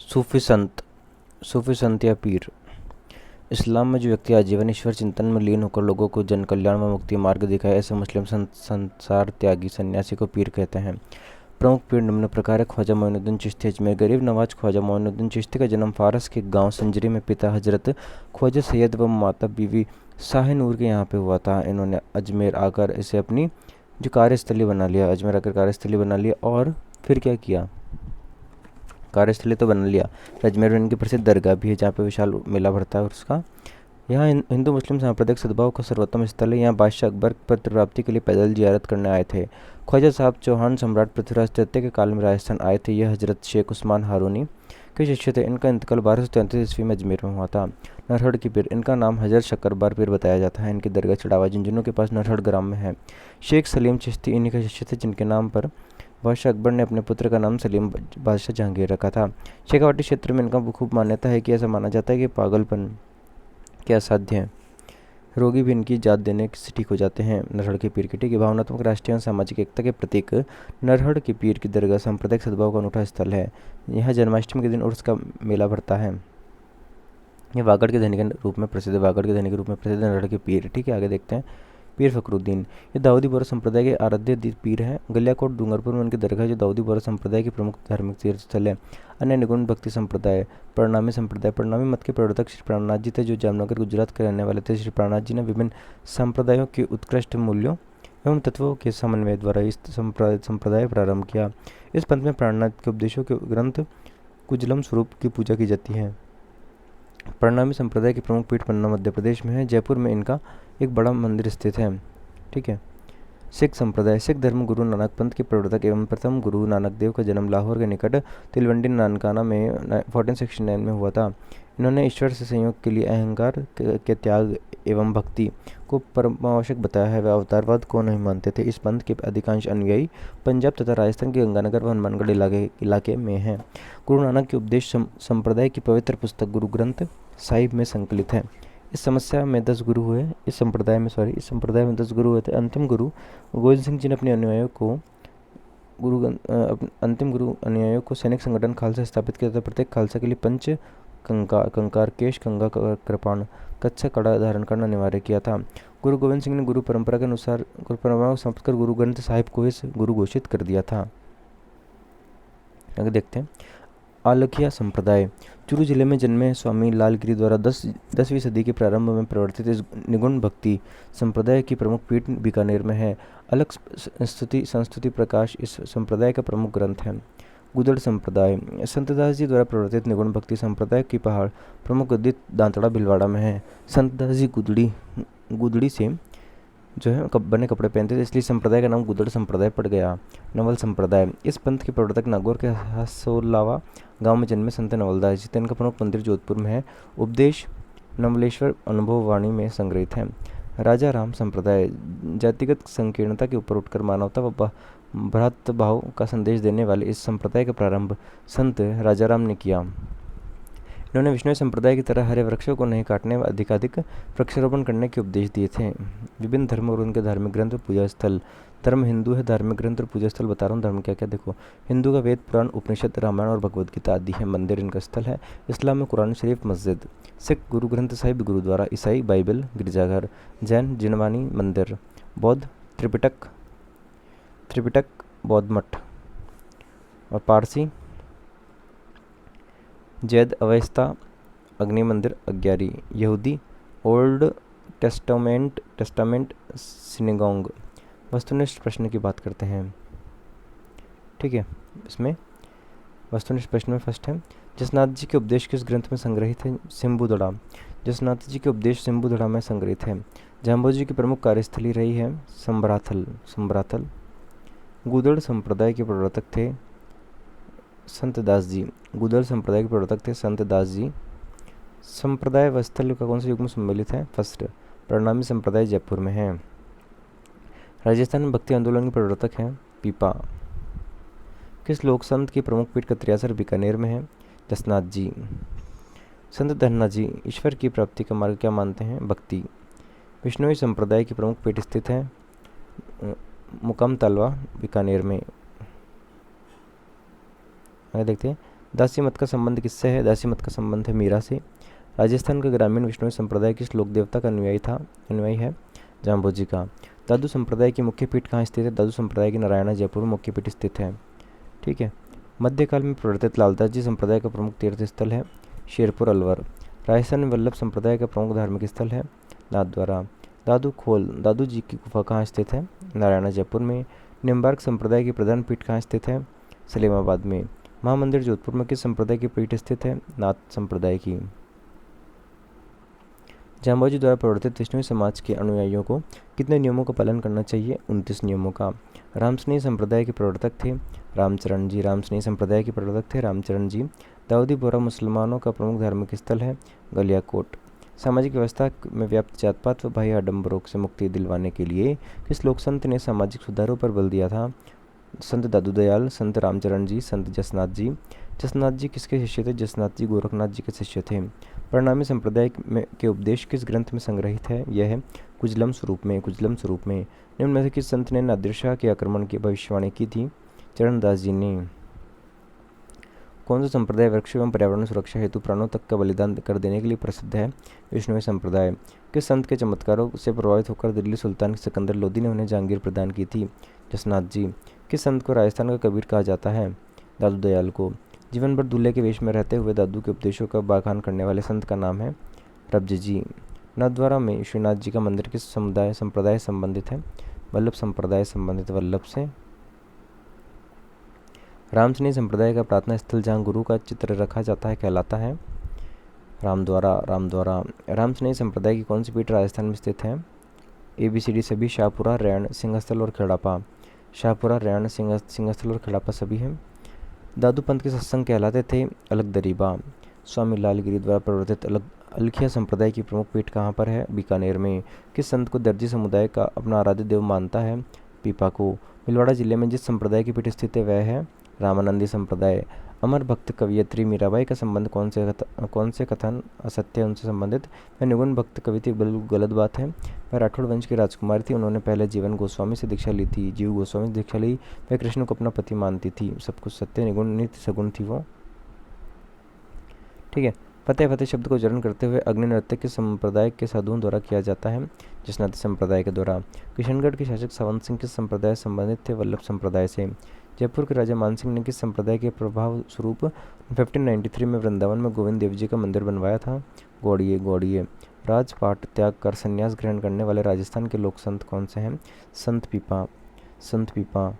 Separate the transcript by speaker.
Speaker 1: सूफी संत या पीर। इस्लाम में जो व्यक्ति आजीवन ईश्वर चिंतन में लीन होकर लोगों को जन कल्याण व मुक्ति मार्ग दिखाए, ऐसे मुस्लिम संसार त्यागी सन्यासी को पीर कहते हैं। प्रमुख पीर निम्न प्रकार है। ख्वाजा मोइनुद्दीन चिश्ती अजमेर। गरीब नवाज ख्वाजा मोइनुद्दीन चिश्ती का जन्म फारस के गांव संजरी में पिता हजरत ख्वाजा सैयद व माता बीवी शाह नूर के यहाँ पे हुआ था। इन्होंने अजमेर आकर इसे अपनी जो कार्यस्थली बना लिया, अजमेर आकर कार्यस्थली बना लिया और फिर क्या किया, कार्यस्थली तो बना लिया, अजमेर में इनकी प्रसिद्ध दरगाह भी है जहाँ पे विशाल मेला भरता है। और उसका यहाँ हिंदू मुस्लिम सांप्रदायिक सद्भाव का सर्वोत्तम स्थल है। यहाँ बादशाह अकबर पत्र प्राप्ति के लिए पैदल जियारत करने आए थे। ख्वाजा साहब चौहान सम्राट पृथ्वीराज तृतीय के काल में राजस्थान आए थे। यह हजरत शेख उस्मान हारूनी के शिष्य थे। इनका इंतकाल 1233 ईस्वी में अजमेर में हुआ था। नरहड़ की पीर, इनका नाम हजरत शक्करबार पीर बताया जाता है। इनकी दरगाह चढ़ावा झुंझुनू के पास नरहड़ ग्राम में है। शेख सलीम चिश्ती इन्हीं के शिष्य थे, जिनके नाम पर बादशाह अकबर ने अपने पुत्र का नाम सलीम बादशाह जहांगीर रखा था। शेखावाटी क्षेत्र में इनका खूब मान्यता है कि ऐसा माना जाता है कि पागलपन के असाध्य हैं रोगी भी इनकी जात देने से ठीक हो जाते हैं। नरहड़ के पीर की ठीक है। भावनात्मक राष्ट्रीय एवं सामाजिक एकता के प्रतीक नरहड़ के पीर की दरगाह सांप्रदायिक सद्भाव का अनूठा स्थल है। यहाँ जन्माष्टमी के दिन उर्स का मेला भरता है। ये वागड़ के धनी के रूप में प्रसिद्ध है। वागड़ के धनी के रूप में प्रसिद्ध नरहड़ के पीर। ठीक है, आगे देखते हैं। पीर फखरुद्दीन, ये दाऊदी बोहरा संप्रदाय के आराध्य पीर हैं। गलियाकोट डूंगरपुर में उनकी दरगाह जो दाऊदी बोहरा संप्रदाय की प्रमुख धार्मिक तीर्थ स्थल है। अन्य निगुण भक्ति संप्रदाय, प्रणामी संप्रदाय। प्रणामी मत के प्रवर्तक श्री प्राणनाथ जी थे, जो जामनगर गुजरात के रहने वाले थे। श्री प्राणनाथ जी ने विभिन्न संप्रदायों के उत्कृष्ट मूल्यों एवं तत्वों के समन्वय द्वारा इस संप्रदाय प्रारंभ किया। इस पंथ में प्राणनाथ के उपदेशों के ग्रंथ कुजलम स्वरूप की पूजा की जाती है। प्रणामी संप्रदाय की प्रमुख पीठ पन्ना मध्य प्रदेश में है। जयपुर में इनका एक बड़ा मंदिर स्थित है। ठीक है। सिख संप्रदाय, सिख धर्म गुरु नानक पंथ के प्रवर्तक एवं प्रथम गुरु नानक देव का जन्म लाहौर के निकट तिलवंडी नानकाना में 1469 में हुआ था। इन्होंने ईश्वर से संयोग के लिए अहंकार के त्याग एवं भक्ति को परमावश्यक बताया है। वे अवतारवाद को नहीं मानते थे। इस पंथ के अधिकांश अनुयायी पंजाब तथा राजस्थान के गंगानगर व हनुमानगढ़ इलाके में हैं। गुरु नानक के उपदेश संप्रदाय की पवित्र पुस्तक गुरु ग्रंथ साहिब में संकलित है। इस संप्रदाय में 10 गुरु हुए थे। अंतिम गुरु गोविंद सिंह जी ने अपने अनुयायियों को सैनिक संगठन खालसा स्थापित किया था। प्रत्येक खालसा के लिए पंच कंकार केश कंगा कृपाण कच्चा कड़ा धारण करना अनिवार्य किया था। गुरु गोविंद सिंह ने गुरु परंपरा के अनुसार गुरु परंपरा को समाप्त कर गुरु ग्रंथ साहिब को इस गुरु घोषित कर दिया था। आगे देखते हैं। आलखिया संप्रदाय, चूरू जिले में जन्मे स्वामी लालगिरी द्वारा 10वीं सदी के प्रारंभ में प्रवर्तित इस निगुण भक्ति संप्रदाय की प्रमुख पीठ बीकानेर में है। अलग संस्तुति प्रकाश इस संप्रदाय का प्रमुख ग्रंथ है। गुदड़ संप्रदाय, संतदास जी द्वारा प्रवर्तित निगुण भक्ति संप्रदाय की पहाड़ प्रमुख गद्दी दांतड़ा भिलवाड़ा में है। संतदास जी गुदड़ी से जो है बने कपड़े पहनते थे, इसलिए संप्रदाय का नाम गुदड़ संप्रदाय पड़ गया। नवल संप्रदाय, इस पंथ के प्रवर्तक नागौर के हसोलावा गांव में जन्मे संत नवलदास जी थे। इनका प्रमुख मंदिर जोधपुर में है। उपदेश नवलेश्वर अनुभव वाणी में संग्रहित है। राजा राम संप्रदाय, जातिगत संकीर्णता के ऊपर उठकर मानवता व भ्रातृभाव का संदेश देने वाले इस संप्रदाय का प्रारंभ संत राजाराम ने किया। इन्होंने विष्णु संप्रदाय की तरह हरे वृक्षों को नहीं काटने व अधिकाधिक वृक्षारोपण करने के उपदेश दिए थे। विभिन्न धर्म और उनके धार्मिक ग्रंथ और पूजा स्थल। धर्म हिंदू है, धार्मिक ग्रंथ और पूजा स्थल बता रहा हूँ। धर्म क्या क्या देखो। हिंदू का वेद पुराण उपनिषद रामायण और भगवद गीता आदि है। मंदिर इनका स्थल है। इस्लाम में कुरान शरीफ मस्जिद। सिख गुरु ग्रंथ साहिब गुरुद्वारा। ईसाई बाइबल गिरजाघर। जैन जिनवानी मंदिर। बौद्ध त्रिपिटक बौद्ध मठ। और पारसी जैद अवेस्ता अग्नि मंदिर अग्यारी। यहूदी ओल्ड टेस्टामेंट सिनेगोग। वस्तुनिष्ठ प्रश्न की बात करते हैं। ठीक है, इसमें वस्तुनिष्ठ प्रश्न में फर्स्ट है, जसनाथ जी के उपदेश किस ग्रंथ में संग्रहित है? सिम्बुदड़ा। जसनाथ जी के उपदेश सिम्बुदड़ा में संग्रहित है। जाम्बोजी जी की प्रमुख कार्यस्थली रही है संभराथल। गुदड़ संप्रदाय के प्रवर्तक थे संत दास जी। गुदड़ संप्रदाय के प्रवर्तक थे संत दास जी। संप्रदाय व स्थल का कौन सा युग में सम्मिलित है? फर्स्ट। प्रणामी संप्रदाय जयपुर में है। राजस्थान में भक्ति आंदोलन के प्रवर्तक हैं पीपा। किस लोक संत की प्रमुख पीठ कत्रियासर बीकानेर में है? जसनाथ जी। संत धन्ना जी ईश्वर की प्राप्ति का मार्ग क्या मानते हैं? भक्ति। विष्णुई संप्रदाय की प्रमुख पीठ स्थित है मुकाम तालवा बीकानेर में। आगे देखते हैं। दासी मत का संबंध किससे है? दासी मत का संबंध है मीरा से। राजस्थान का ग्रामीण विष्णु संप्रदाय किस लोक देवता का अनुयायी है? जाम्बोजी का। दादू संप्रदाय की मुख्य पीठ कहाँ स्थित है? दादू संप्रदाय की नारायणा जयपुर में मुख्य पीठ स्थित है। ठीक है। मध्यकाल में प्रवर्तित लालदास जी संप्रदाय का प्रमुख तीर्थ स्थल है शेरपुर अलवर। राजस्थान में वल्लभ संप्रदाय का प्रमुख धार्मिक स्थल है नाथद्वारा। दादू जी की गुफा कहाँ स्थित है? नारायणा जयपुर में। निम्बार्क संप्रदाय की प्रधान पीठ कहाँ स्थित है? सलीमाबाद में। महामंदिर जोधपुर में किस संप्रदाय की पीठ स्थित है? नाथ संप्रदाय की। जाम्बोजी द्वारा प्रवर्तित वैष्णव समाज के अनुयायियों को कितने नियमों का पालन करना चाहिए? 29 नियमों का। रामस्नेही संप्रदाय के प्रवर्तक थे रामचरण जी। रामस्नेही संप्रदाय के प्रवर्तक थे रामचरण जी। दाऊदी बोरा मुसलमानों का प्रमुख धार्मिक स्थल है गलियाकोट। सामाजिक व्यवस्था में व्याप्त जात पात व बाह्य आडंबरों से मुक्ति दिलवाने के लिए किस लोक संत ने सामाजिक सुधारों पर बल दिया था? संत दादू दयाल, संत रामचरण जी, संत जसनाथ जी। जसनाथ जी किसके शिष्य थे? जसनाथ जी गोरखनाथ जी के शिष्य थे। परिणामी संप्रदाय के उपदेश किस ग्रंथ में संग्रहित है? यह है कुजलम स्वरूप में। निम्न में से किस संत ने नादिर शाह के आक्रमण की भविष्यवाणी की थी? चरणदास जी ने। कौन सा संप्रदाय वृक्ष एवं पर्यावरण सुरक्षा हेतु प्राणों तक का बलिदान कर देने के लिए प्रसिद्ध है? वैष्णव संप्रदाय। किस संत के चमत्कारों से प्रभावित होकर दिल्ली सुल्तान सिकंदर लोदी ने उन्हें जहांगीर प्रदान की थी? जसनाथ जी। किस संत को राजस्थान का कबीर कहा जाता है? दादू दयाल को। जीवन भर दूल्हे के वेश में रहते हुए दादू के उपदेशों का बखान करने वाले संत का नाम है रब्ज जी। नाथद्वारा में श्रीनाथ जी का मंदिर किस संप्रदाय संबंधित है? वल्लभ संप्रदाय संबंधित। वल्लभ से। रामस्नेही संप्रदाय का प्रार्थना स्थल जहाँ गुरु का चित्र रखा जाता है कहलाता है रामद्वारा। रामस्नेही संप्रदाय की कौन सी पीठ राजस्थान में स्थित है? ABCD सभी। शाहपुरा, रैण, सिंहस्थल और खेड़ापा। शाहपुरा, रैण, सिंहस्थल और खेड़ापा सभी हैं। दादू पंथ के सत्संग कहलाते थे अलग दरीबा। स्वामी लालगिरी द्वारा प्रवर्तित अलखिया संप्रदाय की प्रमुख पीठ कहाँ पर है? बीकानेर में। किस संत को दर्जी समुदाय का अपना आराध्य देव मानता है? पीपा को। भीलवाड़ा जिले में जिस संप्रदाय की पीठ स्थित है वह है रामानंदी संप्रदाय। अमर भक्त कवयित्री मीराबाई का संबंध कौन से कथन असत्य है उनसे संबंधित? वह निगुण भक्त कवि थी, गलत बात है। वह राठौड़ वंश की राजकुमारी थी। उन्होंने पहले जीवन गोस्वामी से दीक्षा ली थी। जीव गोस्वामी से दीक्षा ली। वह कृष्ण को अपना पति मानती थी। सब कुछ सत्य, निगुण नित्य सगुण थी वो। ठीक है। फतेह फतेह शब्द को उच्चारण करते हुए अग्नि नृत्य किस संप्रदाय के साधुओं द्वारा किया जाता है? जसनाती संप्रदाय के द्वारा। किशनगढ़ के शासक सावंत सिंह किस संप्रदाय से संबंधित थे? वल्लभ संप्रदाय से। जयपुर के राजा मानसिंह ने किस संप्रदाय के प्रभाव स्वरूप 1593 में वृंदावन में गोविंद देव जी का मंदिर बनवाया था? गौड़िए। राजपाट त्याग कर संन्यास ग्रहण करने वाले राजस्थान के लोक संत कौन से हैं? संत पीपा।